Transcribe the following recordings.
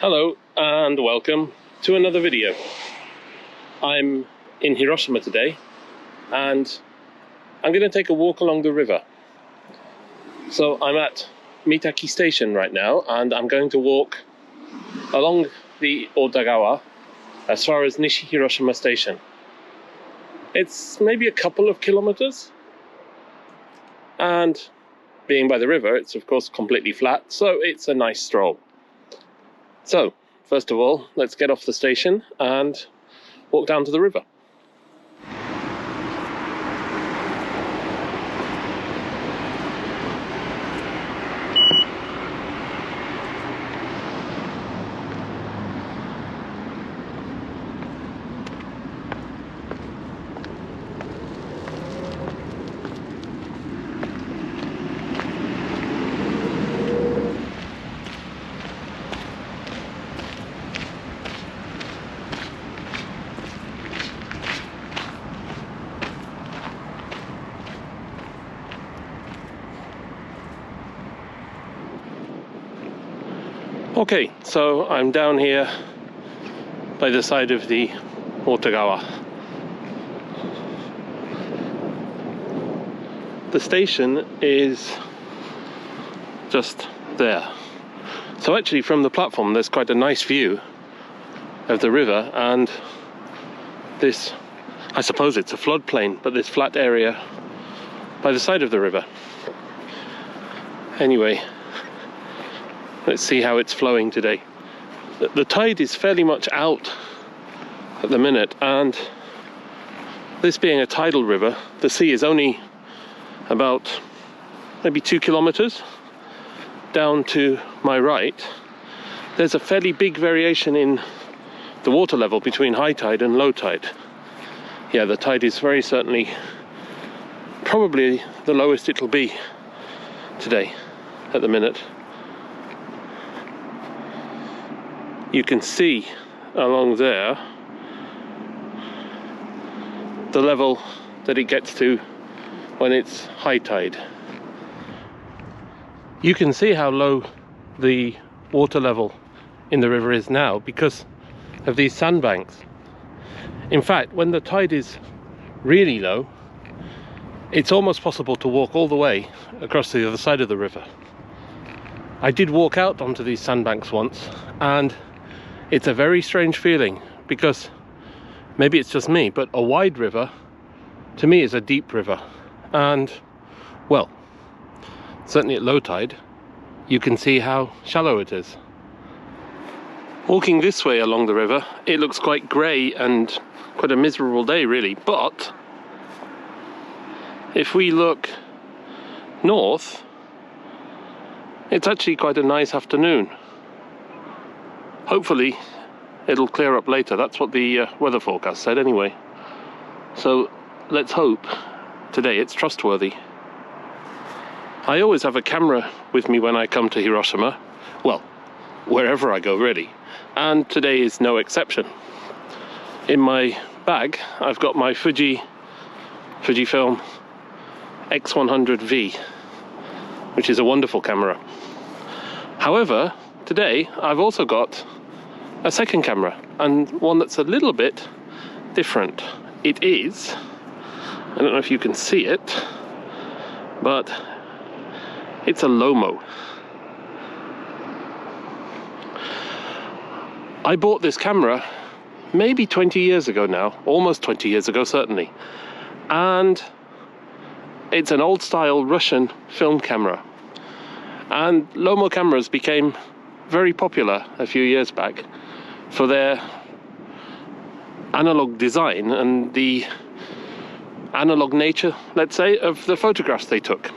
Hello and welcome to another video. I'm in Hiroshima today and I'm going to take a walk along the river. So I'm at Mitaki station right now and I'm going to walk along the Otagawa as far as Nishi-Hiroshima station. It's maybe a couple of kilometers, and being by the river it's of course completely flat, so it's a nice stroll. So, first of all, let's get off the station and walk down to the river. Okay, so I'm down here by the side of the Otagawa. The station is just there. So actually from the platform there's quite a nice view of the river and this, I suppose it's a floodplain, but this flat area by the side of the river. Anyway, let's see how it's flowing today. The tide is fairly much out at the minute, and this being a tidal river, the sea is only about maybe 2 kilometers down to my right. There's a fairly big variation in the water level between high tide and low tide. Yeah, the tide is very certainly probably the lowest it'll be today at the minute. You can see along there the level that it gets to when it's high tide. You can see how low the water level in the river is now because of these sandbanks. In fact, when the tide is really low, it's almost possible to walk all the way across the other side of the river. I did walk out onto these sandbanks once, and it's a very strange feeling because maybe it's just me, but a wide river to me is a deep river. And well, certainly at low tide you can see how shallow it is. Walking this way along the river, it looks quite grey and quite a miserable day really, but if we look north, it's actually quite a nice afternoon. Hopefully it'll clear up later. That's what the weather forecast said anyway. So let's hope today it's trustworthy. I always have a camera with me when I come to Hiroshima. Well, wherever I go really. And today is no exception. In my bag I've got my Fujifilm X100V, which is a wonderful camera. However, today I've also got a second camera, and one that's a little bit different. It is, I don't know if you can see it, but it's a Lomo. I bought this camera maybe 20 years ago now, almost 20 years ago certainly, and it's an old style Russian film camera. And Lomo cameras became very popular a few years back for their analog design and the analog nature, let's say, of the photographs they took.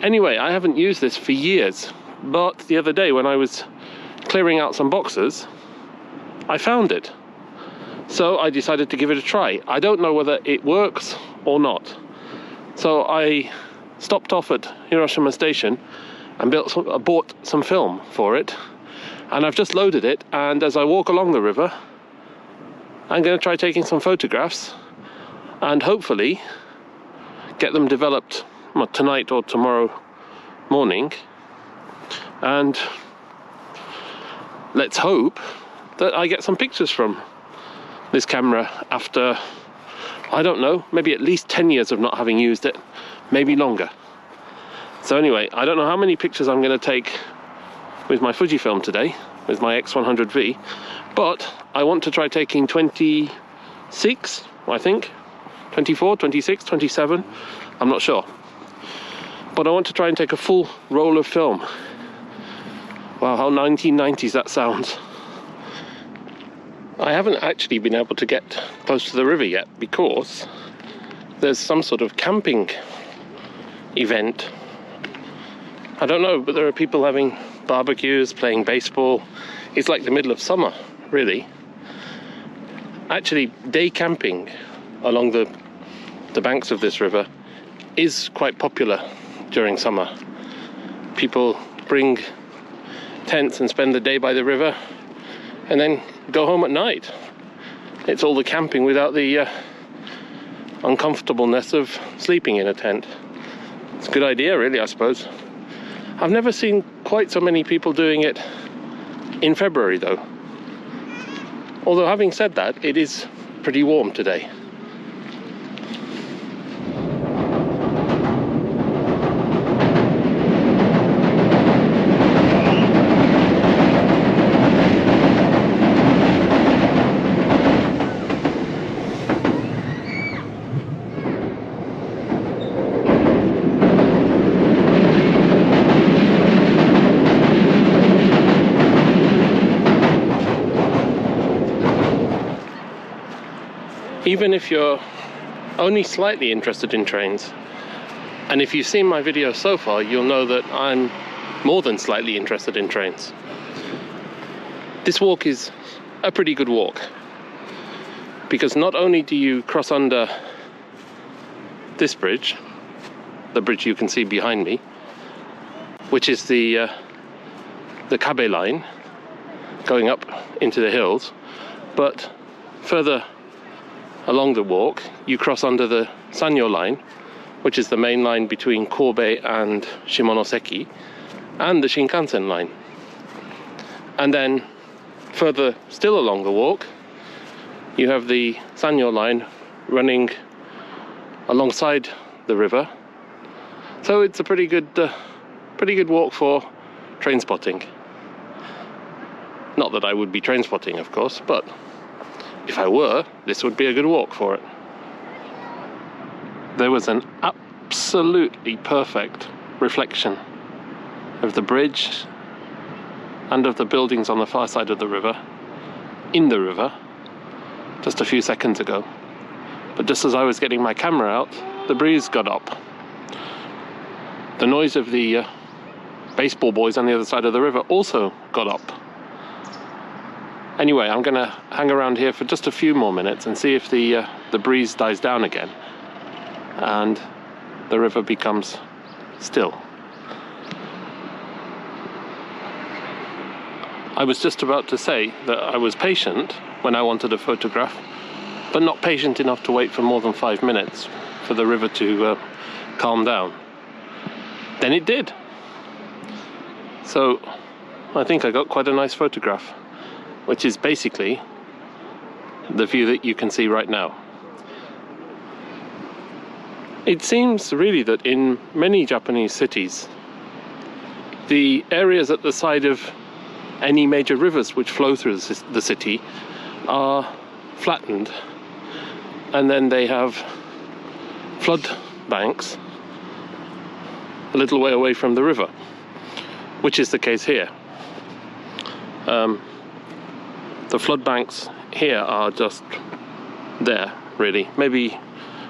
Anyway, I haven't used this for years, but the other day when I was clearing out some boxes, I found it. So I decided to give it a try. I don't know whether it works or not. So I stopped off at Hiroshima station and bought some film for it, and I've just loaded it, and as I walk along the river I'm going to try taking some photographs and hopefully get them developed tonight or tomorrow morning, and let's hope that I get some pictures from this camera after, I don't know, maybe at least 10 years of not having used it, maybe longer. So anyway, I don't know how many pictures I'm going to take with my Fujifilm today, with my X100V, but I want to try taking 26, I think, 24, 26, 27, I'm not sure. But I want to try and take a full roll of film. Wow, how 1990s that sounds. I haven't actually been able to get close to the river yet because there's some sort of camping event. I don't know, but there are people having barbecues, playing baseball. It's like the middle of summer, really. Actually, day camping along the banks of this river is quite popular during summer. People bring tents and spend the day by the river and then go home at night. It's all the camping without the uncomfortableness of sleeping in a tent. It's a good idea, really, I suppose. I've never seen quite so many people doing it in February, though. Although, having said that, it is pretty warm today. Even if you're only slightly interested in trains, and if you've seen my video so far, you'll know that I'm more than slightly interested in trains. This walk is a pretty good walk, because not only do you cross under this bridge, the bridge you can see behind me, which is the Kabe line going up into the hills, but further along the walk you cross under the Sanyo line, which is the main line between Kobe and Shimonoseki, and the Shinkansen line. And then further still along the walk you have the Sanyo line running alongside the river. So it's a pretty good walk for train spotting. Not that I would be train spotting, of course, but if I were, this would be a good walk for it. There was an absolutely perfect reflection of the bridge and of the buildings on the far side of the river, in the river, just a few seconds ago. But just as I was getting my camera out, the breeze got up. The noise of the baseball boys on the other side of the river also got up. Anyway, I'm going to hang around here for just a few more minutes and see if the breeze dies down again and the river becomes still. I was just about to say that I was patient when I wanted a photograph, but not patient enough to wait for more than 5 minutes for the river to calm down. Then it did. So I think I got quite a nice photograph, which is basically the view that you can see right now. It seems really that in many Japanese cities, the areas at the side of any major rivers which flow through the city are flattened, and then they have flood banks a little way away from the river, which is the case here. The flood banks here are just there, really, maybe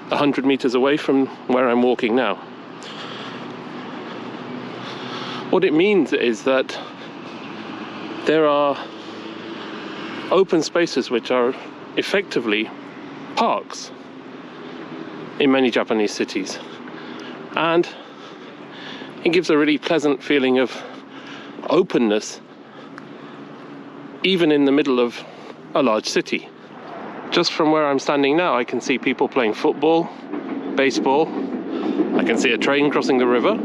100 meters away from where I'm walking now. What it means is that there are open spaces which are effectively parks in many Japanese cities, and it gives a really pleasant feeling of openness even in the middle of a large city. Just from where I'm standing now, I can see people playing football, baseball. I can see a train crossing the river.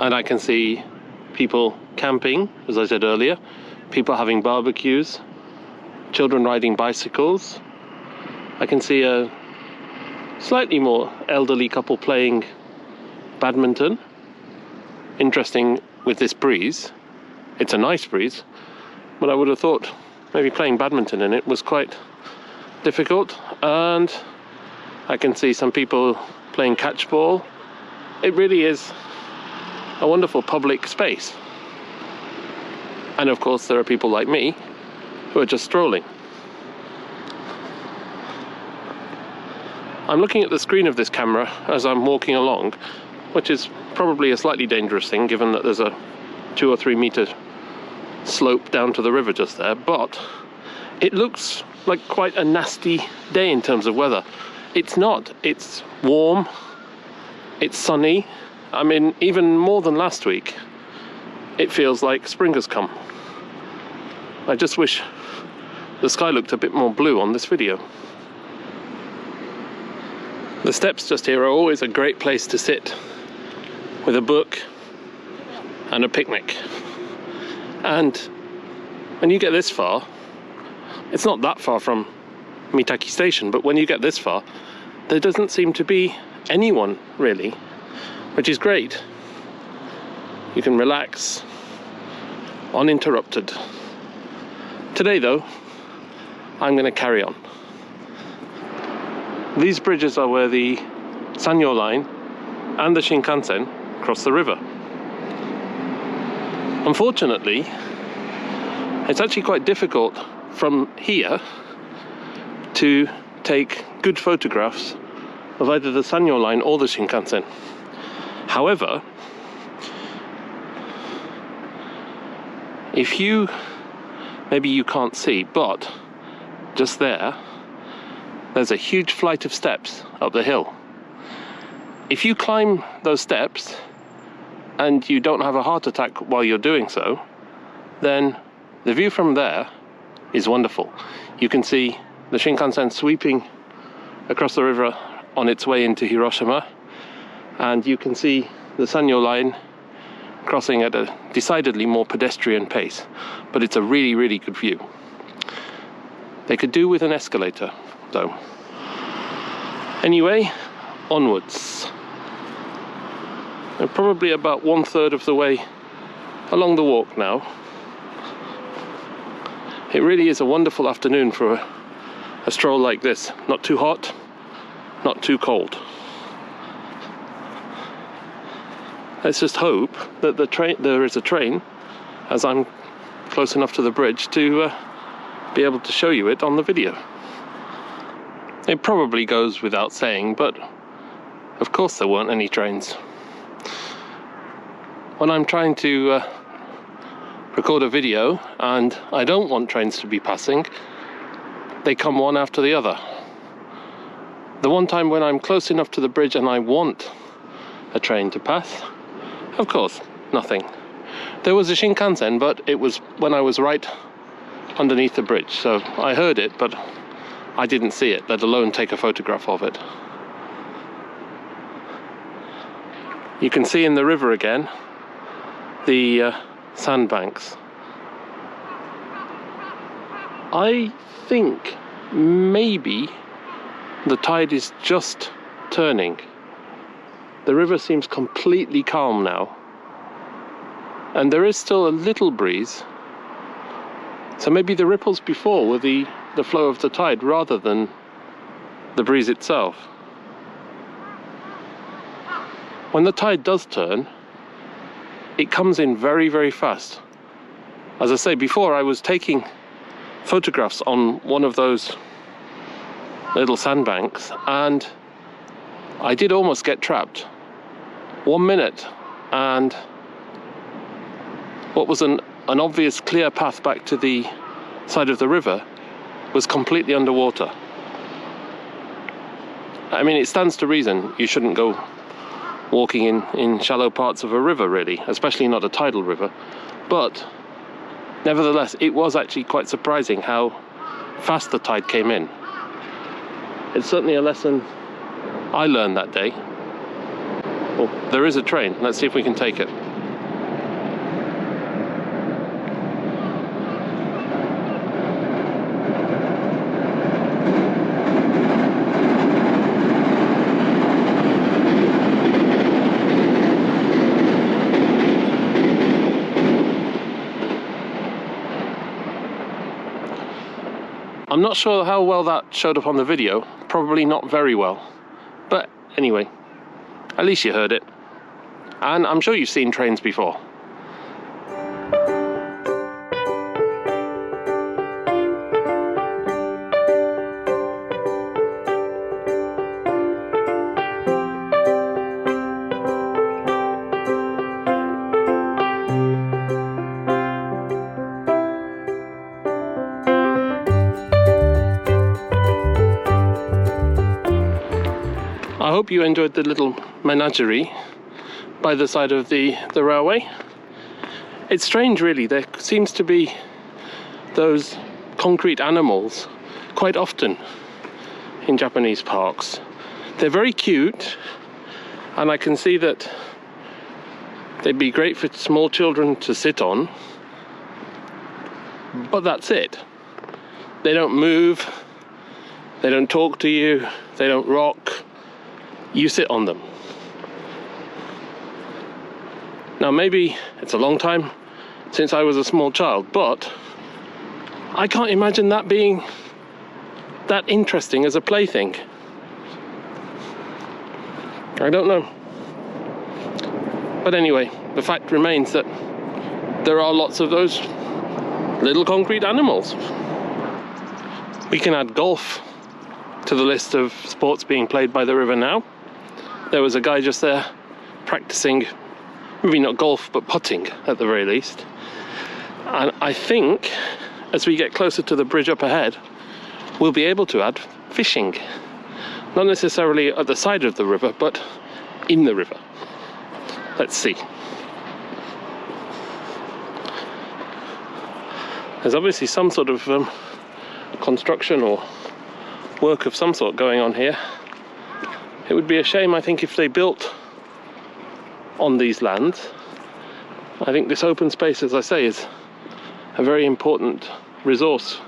And I can see people camping, as I said earlier, people having barbecues, children riding bicycles. I can see a slightly more elderly couple playing badminton. Interesting with this breeze. It's a nice breeze, but I would have thought maybe playing badminton in it was quite difficult. And I can see some people playing catchball. It really is a wonderful public space. And of course there are people like me who are just strolling. I'm looking at the screen of this camera as I'm walking along, which is probably a slightly dangerous thing given that there's a 2 or 3 meter slope down to the river just there, but it looks like quite a nasty day in terms of weather. It's not. It's warm, it's sunny. I mean, even more than last week, it feels like spring has come. I just wish the sky looked a bit more blue on this video. The steps just here are always a great place to sit with a book and a picnic. And when you get this far, it's not that far from Mitaki station, but when you get this far, there doesn't seem to be anyone really, which is great. You can relax uninterrupted. Today though, I'm going to carry on. These bridges are where the Sanyo line and the Shinkansen cross the river. Unfortunately, it's actually quite difficult from here to take good photographs of either the Sanyo line or the Shinkansen. However, if you, maybe you can't see, but just there's a huge flight of steps up the hill. If you climb those steps and you don't have a heart attack while you're doing so, then the view from there is wonderful. You can see the Shinkansen sweeping across the river on its way into Hiroshima, and you can see the Sanyo line crossing at a decidedly more pedestrian pace, but it's a really, really good view. They could do with an escalator, though. Anyway, onwards. We're probably about 1/3 of the way along the walk now. It really is a wonderful afternoon for a stroll like this. Not too hot, not too cold. Let's just hope that there is a train, as I'm close enough to the bridge to be able to show you it on the video. It probably goes without saying, but of course there weren't any trains. When I'm trying to record a video and I don't want trains to be passing, they come one after the other. The one time when I'm close enough to the bridge and I want a train to pass, of course, nothing. There was a Shinkansen, but it was when I was right underneath the bridge, so I heard it, but I didn't see it, let alone take a photograph of it. You can see in the river again the sandbanks. I think maybe the tide is just turning. The river seems completely calm now, and there is still a little breeze, so maybe the ripples before were the flow of the tide rather than the breeze itself. When the tide does turn, it comes in very, very fast. As I say, before I was taking photographs on one of those little sandbanks and I did almost get trapped. 1 minute and what was an obvious clear path back to the side of the river was completely underwater. I mean, it stands to reason you shouldn't go walking in shallow parts of a river, really, especially not a tidal river, but nevertheless it was actually quite surprising how fast the tide came in. It's certainly a lesson I learned that day. Oh, there is a train. Let's see if we can take it. not sure how well that showed up on the video. Probably not very well. But anyway, at least you heard it. And I'm sure you've seen trains before. I hope you enjoyed the little menagerie by the side of the railway. It's strange really, there seems to be those concrete animals quite often in Japanese parks. They're very cute, and I can see that they'd be great for small children to sit on, but that's it. They don't move, they don't talk to you, they don't rock. You sit on them. Now maybe it's a long time since I was a small child, but I can't imagine that being that interesting as a plaything. I don't know. But anyway, the fact remains that there are lots of those little concrete animals. We can add golf to the list of sports being played by the river now. There was a guy just there practicing, maybe not golf, but putting at the very least. And I think as we get closer to the bridge up ahead, we'll be able to add fishing. Not necessarily at the side of the river, but in the river. Let's see. There's obviously some sort of construction or work of some sort going on here. It would be a shame, I think, if they built on these lands. I think this open space, as I say, is a very important resource,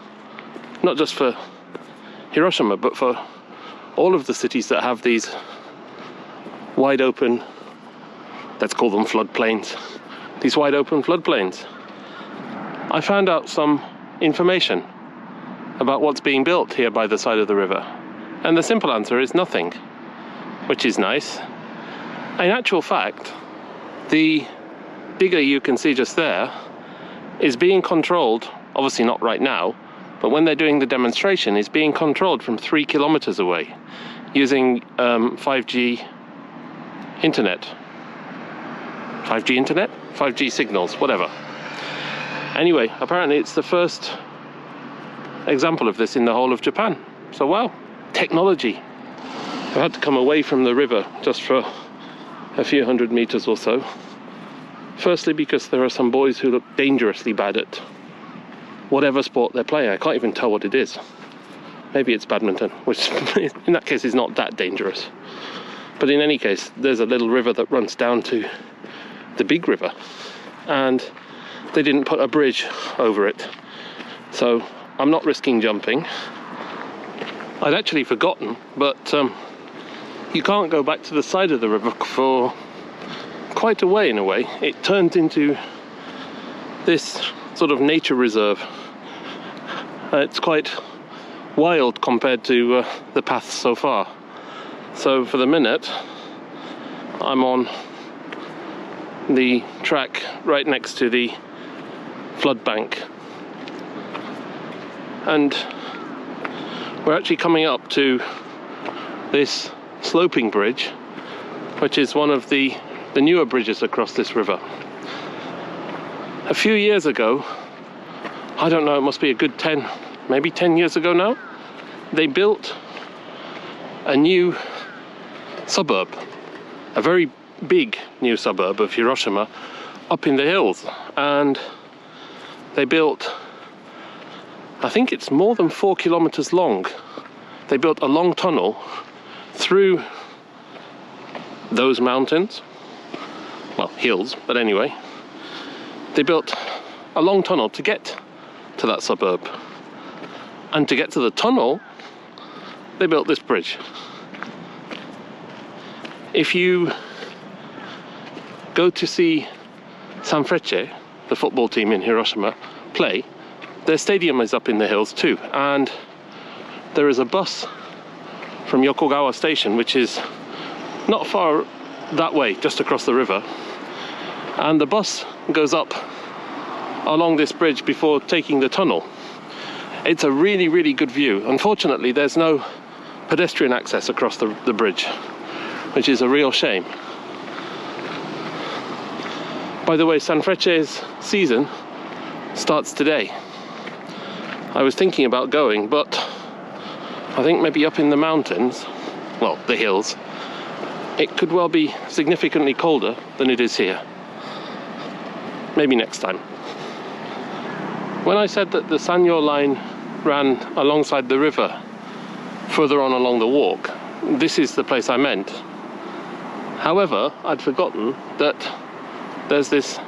not just for Hiroshima, but for all of the cities that have these wide open, let's call them floodplains, these wide open floodplains. I found out some information about what's being built here by the side of the river, and the simple answer is nothing, which is nice. In actual fact, the digger you can see just there is being controlled, obviously not right now, but when they're doing the demonstration, is being controlled from 3 kilometers away using 5G internet. 5G internet? 5G signals, whatever. Anyway, apparently it's the first example of this in the whole of Japan. So wow, technology. I had to come away from the river just for a few hundred meters or so. Firstly, because there are some boys who look dangerously bad at whatever sport they're playing. I can't even tell what it is. Maybe it's badminton, which in that case is not that dangerous. But in any case, there's a little river that runs down to the big river, and they didn't put a bridge over it. So I'm not risking jumping. I'd actually forgotten, but you can't go back to the side of the river for quite a way in a way. It turned into this sort of nature reserve. It's quite wild compared to the paths so far. So for the minute, I'm on the track right next to the flood bank. And we're actually coming up to this sloping bridge, which is one of the newer bridges across this river. A few years ago, I don't know, it must be a good 10, maybe 10 years ago now, they built a new suburb, a very big new suburb of Hiroshima up in the hills, and they built, I think it's more than 4 kilometers long. They built a long tunnel through those mountains, well, hills, but anyway. They built a long tunnel to get to that suburb. And to get to the tunnel, they built this bridge. If you go to see Sanfrecce, the football team in Hiroshima, play, their stadium is up in the hills too. And there is a bus from Yokogawa station, which is not far that way, just across the river, and the bus goes up along this bridge before taking the tunnel. It's a really, really good view. Unfortunately, there's no pedestrian access across the bridge, which is a real shame. By the way, Sanfrecce's season starts today. I was thinking about going, but I think maybe up in the mountains, well, the hills, it could well be significantly colder than it is here. Maybe next time. When I said that the Sanyo line ran alongside the river, further on along the walk, this is the place I meant. However, I'd forgotten that there's this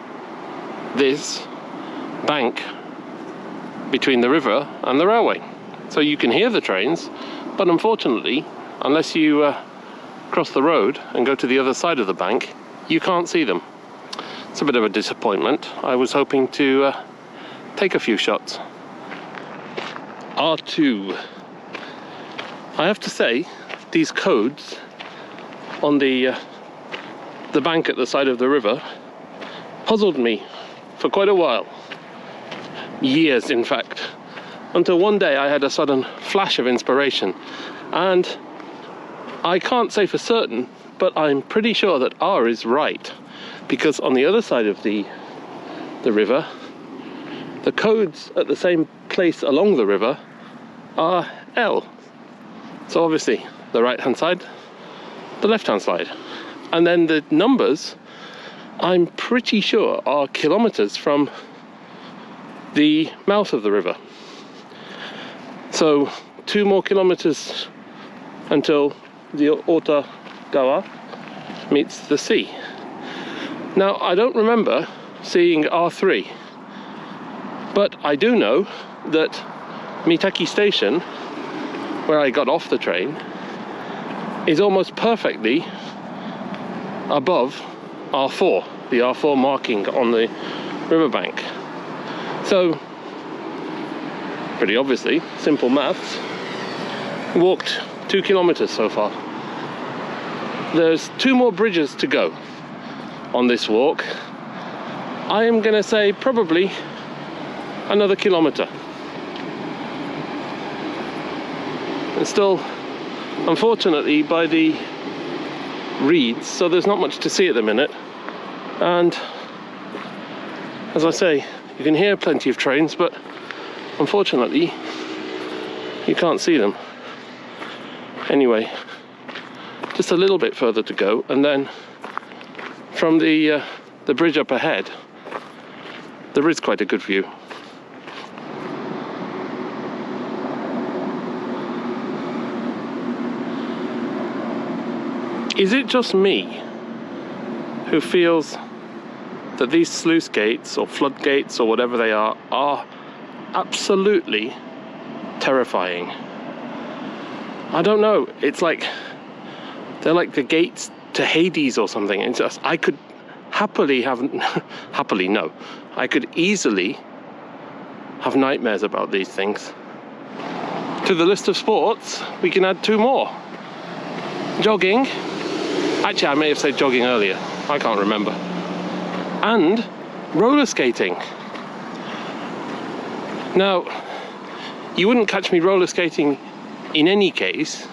bank between the river and the railway. So you can hear the trains, but unfortunately, unless you cross the road and go to the other side of the bank, you can't see them. It's a bit of a disappointment. I was hoping to take a few shots. R2. I have to say, these codes on the bank at the side of the river puzzled me for quite a while. Years, in fact. Until one day I had a sudden flash of inspiration, and I can't say for certain, but I'm pretty sure that R is right, because on the other side of the river, the codes at the same place along the river are L. So obviously the right hand side, the left hand side, and then the numbers, I'm pretty sure, are kilometers from the mouth of the river. So 2 more kilometers until the Otagawa meets the sea. Now, I don't remember seeing R3, but I do know that Mitaki station, where I got off the train, is almost perfectly above R4, the R4 marking on the riverbank. So, pretty obviously, simple maths, walked 2 kilometers so far. There's 2 more bridges to go on this walk. I am gonna say probably another kilometer. And still, unfortunately, by the reeds, so there's not much to see at the minute. And as I say, you can hear plenty of trains, but unfortunately, you can't see them. Anyway, just a little bit further to go, and then from the bridge up ahead, there is quite a good view. Is it just me who feels that these sluice gates or floodgates or whatever they are absolutely terrifying? I don't know, it's like they're like the gates to Hades or something. It's just, I could happily have I could easily have nightmares about these things. To the list of sports, we can add 2 more. Jogging. Actually, I may have said jogging earlier, I can't remember. And roller skating. Now, you wouldn't catch me roller skating in any case,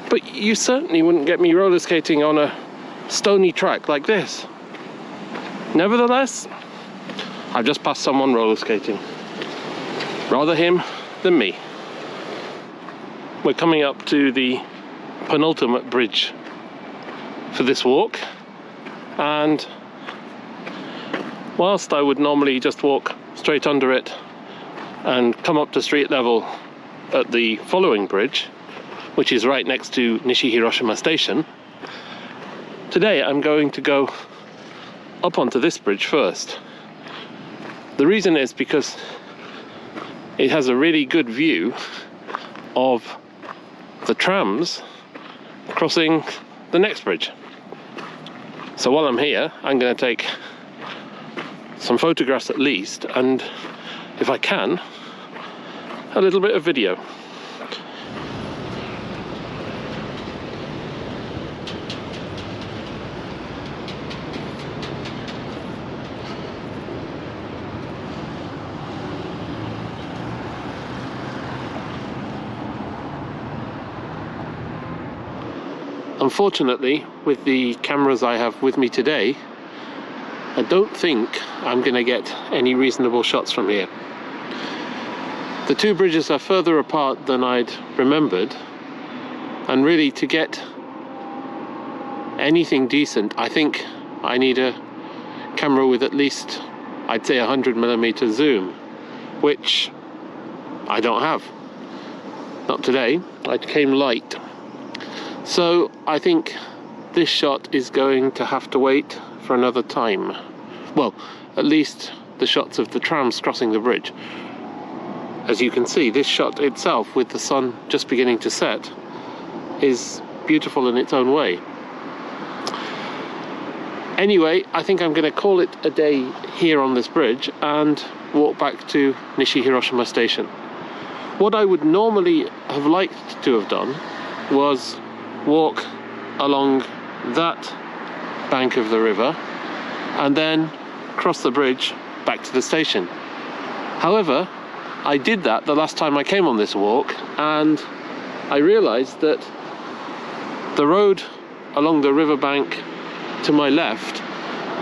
but you certainly wouldn't get me roller skating on a stony track like this. Nevertheless, I've just passed someone roller skating. Rather him than me. We're coming up to the penultimate bridge for this walk, and whilst I would normally just walk straight under it and come up to street level at the following bridge, which is right next to Nishi-Hiroshima station, today I'm going to go up onto this bridge first. The reason is because it has a really good view of the trams crossing the next bridge. So while I'm here, I'm going to take some photographs at least, and if I can, a little bit of video. unfortunately, with the cameras I have with me today, I don't think I'm going to get any reasonable shots from here. The two bridges are further apart than I'd remembered, and really to get anything decent, I think I need a camera with at least, I'd say, 100mm zoom, which I don't have. Not today. I came light. So I think this shot is going to have to wait for another time. Well, at least the shots of the trams crossing the bridge. As you can see, this shot itself, with the sun just beginning to set, is beautiful in its own way. Anyway, I think I'm going to call it a day here on this bridge and walk back to Nishi-Hiroshima station. What I would normally have liked to have done was walk along that bank of the river and then cross the bridge back to the station. However, I did that the last time I came on this walk, and I realized that the road along the riverbank to my left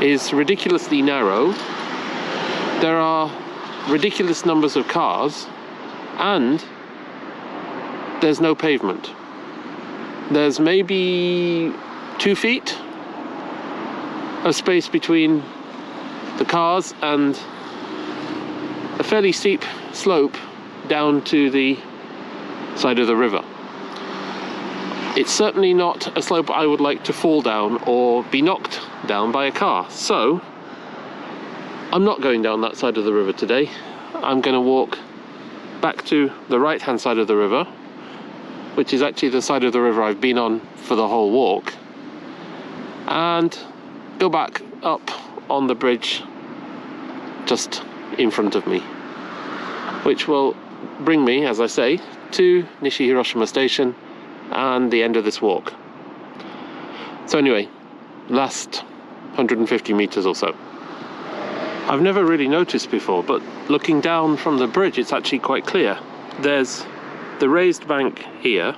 is ridiculously narrow. There are ridiculous numbers of cars, and there's no pavement. There's maybe 2 feet of space between the cars and a fairly steep slope down to the side of the river. It's certainly not a slope I would like to fall down or be knocked down by a car, so I'm not going down that side of the river today. I'm going to walk back to the right hand side of the river, which is actually the side of the river I've been on for the whole walk, and go back up on the bridge just in front of me, which will bring me, as I say, to Nishi-Hiroshima station and the end of this walk. So anyway, last 150 meters or so. I've never really noticed before, but looking down from the bridge, it's actually quite clear. There's the raised bank here.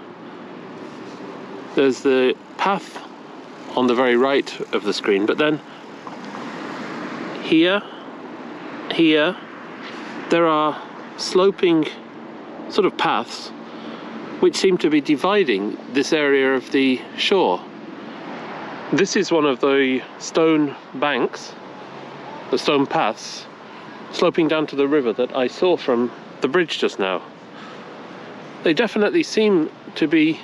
There's the path on the very right of the screen, but then here, there are sloping sort of paths which seem to be dividing this area of the shore. This is one of the stone banks, the stone paths, sloping down to the river that I saw from the bridge just now. They definitely seem to be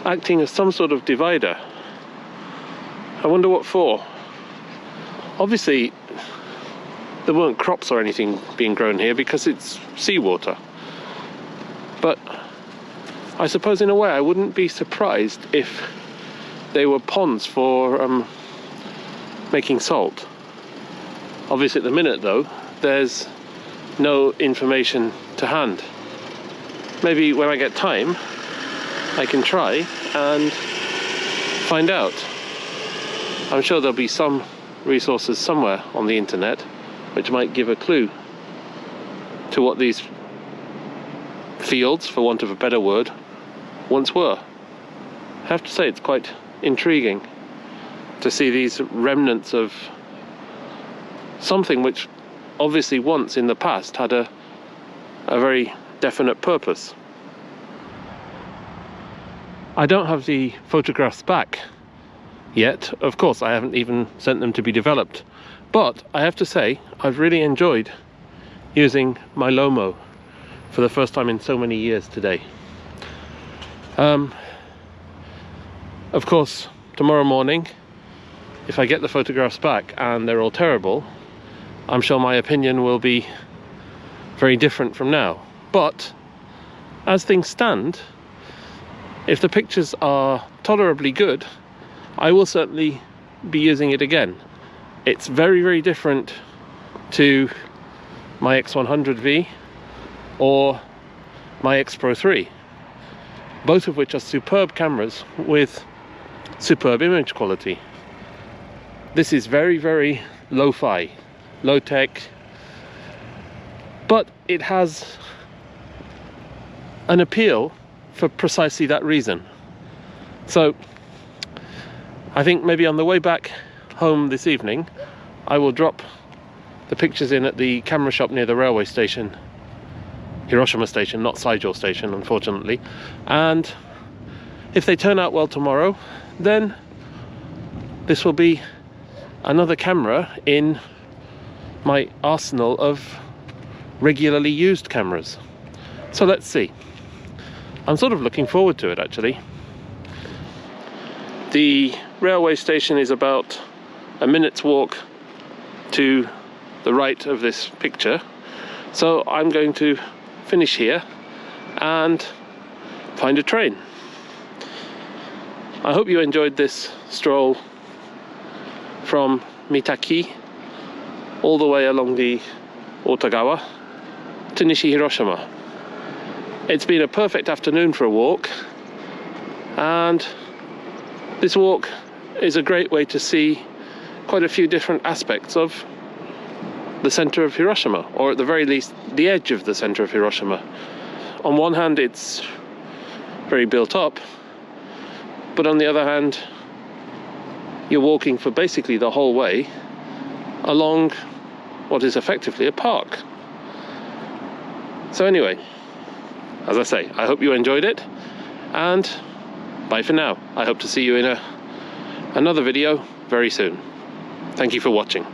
acting as some sort of divider. I wonder what for. Obviously, there weren't crops or anything being grown here because it's seawater. But I suppose in a way I wouldn't be surprised if they were ponds for making salt. Obviously at the minute though, there's no information to hand. Maybe when I get time, I can try and find out. I'm sure there'll be some resources somewhere on the internet which might give a clue to what these fields, for want of a better word, once were. I have to say it's quite intriguing to see these remnants of something which obviously once in the past had a very definite purpose. I don't have the photographs back yet. Of course, I haven't even sent them to be developed, but I have to say I've really enjoyed using my Lomo for the first time in so many years today. Of course, tomorrow morning, if I get the photographs back and they're all terrible, I'm sure my opinion will be very different from now. But as things stand, if the pictures are tolerably good, I will certainly be using it again. It's very, very different to my X100V or my X Pro 3, both of which are superb cameras with superb image quality. This is very, very lo-fi, low-tech, but it has an appeal for precisely that reason. So I think maybe on the way back home this evening I will drop the pictures in at the camera shop near the railway station, Hiroshima station, not Saijo station unfortunately, and if they turn out well tomorrow, then this will be another camera in my arsenal of regularly used cameras. So let's see. I'm sort of looking forward to it actually. The railway station is about a minute's walk to the right of this picture, so I'm going to finish here and find a train. I hope you enjoyed this stroll from Mitaki all the way along the Otagawa to Nishi-Hiroshima. It's been a perfect afternoon for a walk, and this walk is a great way to see quite a few different aspects of the center of Hiroshima, or at the very least the edge of the center of Hiroshima. On one hand it's very built up, but on the other hand you're walking for basically the whole way along what is effectively a park. So anyway, as I say, I hope you enjoyed it, and bye for now. I hope to see you in another video very soon. Thank you for watching.